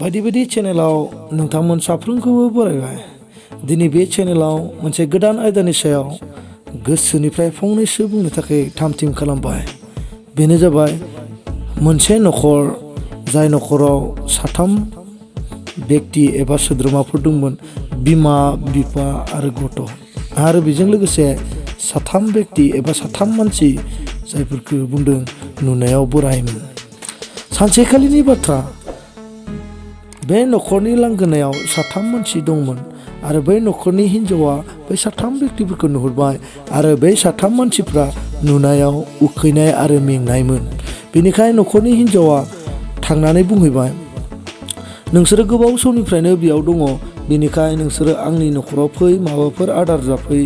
बायदि बायदि चेनेलाव नोंथांमोन साफ्रोमखौबो बरायबाय। दिनै बे चेनेलाव मोनसे गोदान आयदानि सायाव गोसोनिफ्राय फंनैसो बुंनो थाखाय थाम-थिम खालामबाय। बेनो जाबाय मोनसे नखर, जाय नखराव साथाम व्यक्ति एबा सोद्रोमाफोर दंमोन, बिमा, बिफा आरो गथ'। आरो बेजों लोगोसे साथाम व्यक्ति एबा साथाम मानसि जायफोरखौ बुंदों नुनायाव बोरायमोन। सानसेखालिनि बाथ्रा, बे नखरनि लांगोनायाव साथाम मानसि दंमोन आरो बै नखरनि हिन्जावा बै साथाम व्यक्तिफोरखौ नुहुरबाय आरो बै साथाम मानसिफ्रा नुनायाव उखैनाय आरो मेंनायमोन। बेनिखायनो नखरनि हिन्जावा थांनानै बुंहैबाय, नोंसोरो गोबाव समनिफ्रायनो बेयाव दङ, बेनिखायनो नोंसोरो आंनि नखराव फै, माबाफोर आदार जाफै,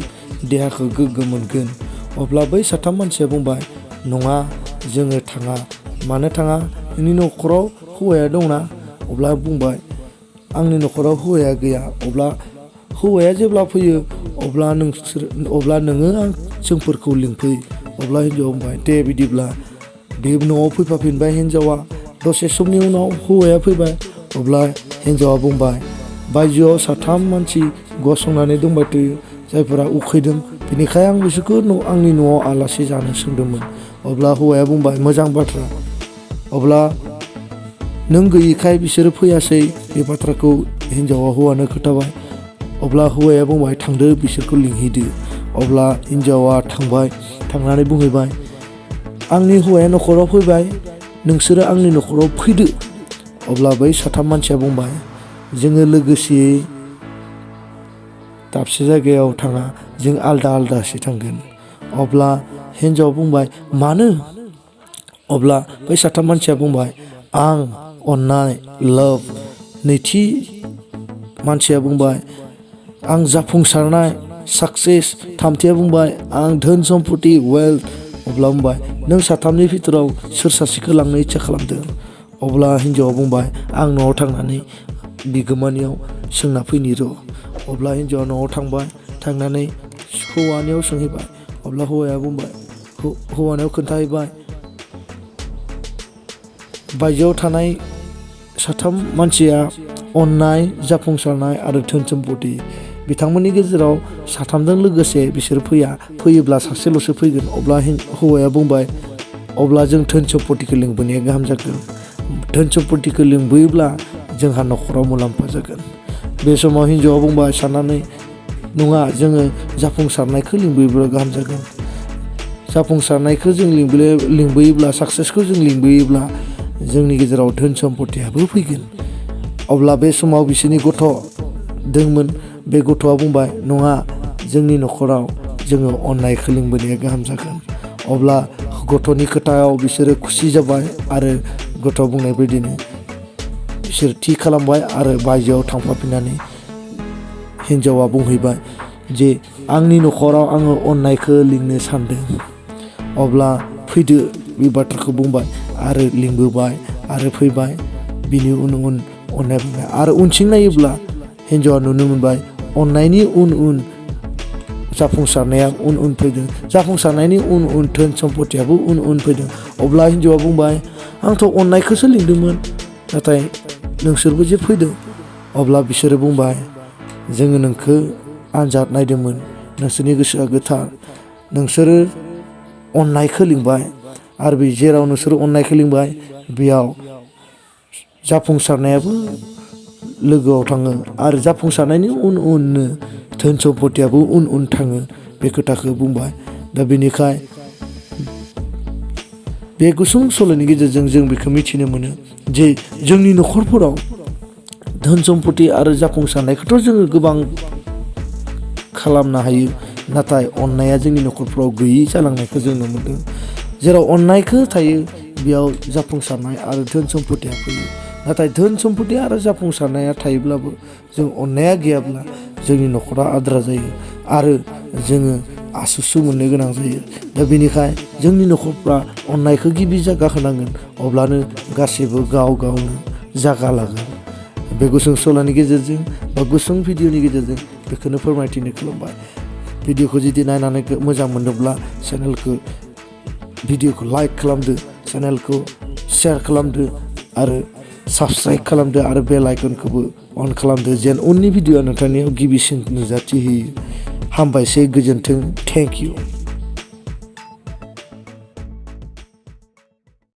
देहाखौ गोग्गो मोनगोन। अब्ला बै साथाम मानसिया बुंबाय, नङा, जोङो थाङा। मानो थाङा? नोंनि नखराव हौवाया दंना? अब्ला बुंबाय, आंनि नखराव हौवाया गैया। अब्ला हौवाया जेब्ला फैयो अब्ला नोङो जोंफोरखौ लिंफै। अब्ला हिन्जावा बुंबाय, दे बिदिब्ला। बे न'आव फैफाफिनबाय हिन्जावा। दसे समनि उनाव हौवाया फैबाय। अब्ला हिन्जावा बुंबाय, बायजोआव साथाम मानसि गसंनानै दंबाय थायो, जायफोरा उखैदों, बेनिखायनो आं बिसोरखौ आंनि न'आव आलासि जानो सोंदोंमोन। अब्ला हौवाया बुंबाय, मोजां बाथ्रा। अब्ला नों गैयिखाय बिसोरो फैयासै। बे बाथ्राखौ हिन्जावा हौवानो खोन्थाबाय। अब्ला हौवाया बुंबाय, थांदो, बिसोरखौ लिंहैदो। अब्ला हिन्जावा थांबाय, थांनानै बुंहैबाय, आंनि हौवाया नखराव फैबाय, नोंसोरो आंनि नखराव फैदो। अब्ला बै साथाम मानसिया बुंबाय, जोङो लोगोसेयै दाबसे जायगायाव थाङा, जों आलदा आलदासो थांगोन। अब्ला हिन्जावा बुंबाय, मानो? अब्ला बै साथाम मानसिया बुंबाय, आं अननाय, लाभ। नैथि मानसिया बुंबाय, आं जाफुंसारनाय, साक्सेस। थामथिया बुंबाय, आं धोन सम्पति, वेल्थ। अब्ला बुंबाय, नों साथामनि भितराव सोर सासेखौ लांनो इच्छा खालामदों? अब्ला हिन्जावा बुंबाय, आं न'आव थांनानै बिगोमानियाव सोंना फैनि र'। अब्ला हिन्जावा न'आव थांबाय, थांनानै हौवानियाव सोंहैबाय। अब्ला हौवाया बुंबाय, हौवानियाव खोन्थाहैबाय, बायजोआव थानाय साथाम मानसिया अननाय, जाफुंसारनाय आरो धोन सम्पति। बिथांमोननि गेजेराव साथामजों लोगोसे बिसोर फैयोब्ला सासेल'सो फैगोन। अब्ला हौवाया बुंबाय, अब्ला जों धोन सम्पतिखौ लिंबोनाया गाहाम जागोन। धोन सम्पतिखौ लिंबोयोब्ला जोंहा नखराव मुलाम्फा जागोन। बे समाव हिन्जावा बुंबाय साननानै, नङा, जोङो जाफुंसारनायखौ लिंबोयोब्ला गाहाम जागोन। जाफुंसारनायखौ जों लिंबोयोब्ला, साक्सेसखौ जों लिंबोयोब्ला जोंनि गेजेराव धोन सम्पतियाबो फैगोन। अब्ला बे समाव बिसोरनि गथ' दंमोन। बे गथ'आ बुंबाय, नङा, जोंनि नखराव जोङो अननायखौ लिंबोनाया गाहाम जागोन। अब्ला गथ'नि खोथायाव बिसोरो खुसि जाबाय आरो गथ' बुंनाय बायदिनो बिसोर थि खालामबाय आरो बायजोआव थांफाफिननानै हिन्जावा बुंहैबाय जे आंनि नखराव आङो अननायखौ लिंनो सानदों। अब्ला फैदो, बे बाथ्राखौ बुंबाय आरो लिंबोबाय आरो फैबाय। बिनि उन अननाय बुंबाय आरो उनथिं नायोब्ला हिन्जावा नुनो मोनबाय, अननायनि उन जाफुंसारनाया उन फैदों, जाफुंसारनायनि उन धोन सम्पतियाबो उन फैदों। अब्ला हिन्जावा बुंबाय, आंथ' अननायखौसो लिंदोंमोन, नाथाय नोंसोरबो जे फैदों। अब्ला बिसोरो बुंबाय, जोङो नोंखौ आनजाद नायदोंमोन, नोंसोरनि गोसोआ गोथार, नोंसोरो अननायखौ लिंबाय आरो बे जेराव नोंसोरो अननायखौ लिंबाय बेयाव जाफुंसारनायाबो लोगोआव थाङो आरो जाफुंसारनायनि उननो धोन सम्पतियाबो उन थाङो। बे खोथाखौ बुंबाय। दा बेनिखाय बे गुसुं सल'नि गेजेरजों जों बेखौ मिथिनो मोनो जे जोंनि नखरफोराव धोन सम्पति आरो जाफुंसारनायखौथ' जोङो गोबां खालामनो हायो, नाथाय अननाया जोंनि नखरफ्राव गैयि जालांनायखौ जों नुनो मोनदों। जेराव अननायखौ थायो बेयाव जाफुंसारनाय आरो धोन सम्पतिया फैयो। नाथाय धोन सम्पति आरो जाफुंसारनाया थायोब्लाबो जों अननाया गैयाब्ला जोंनि नखरा आद्रा जायो आरो जोङो आसुसु मोननो गोनां जायो। दा बेनिखाय जोंनि नखरफ्रा अननायखौ गिबि जागा होनांगोन, अब्लानो गासैबो गाव गावनो जागा लागोन। बे गुसुं सल'नि गेजेरजों बा गुसुं भिडिअनि गेजेरजों बेखौनो फोरमायथिनो खालामबाय। भिडिअखौ जुदि नायनानै मोजां मोनोब्ला भिडिअखौ लाइक खालामदो, चेनेलखौ शेयार खालामदो आरो साबस्क्राइब खालामदो आरो बेल आइकनखौबो अन खालामदो जेन उननि भिडिअ'आ नोंथांनियाव गिबिसिन नुजाथिहोयो। हामबायसै, गोजोन्थों, थेंक इउ।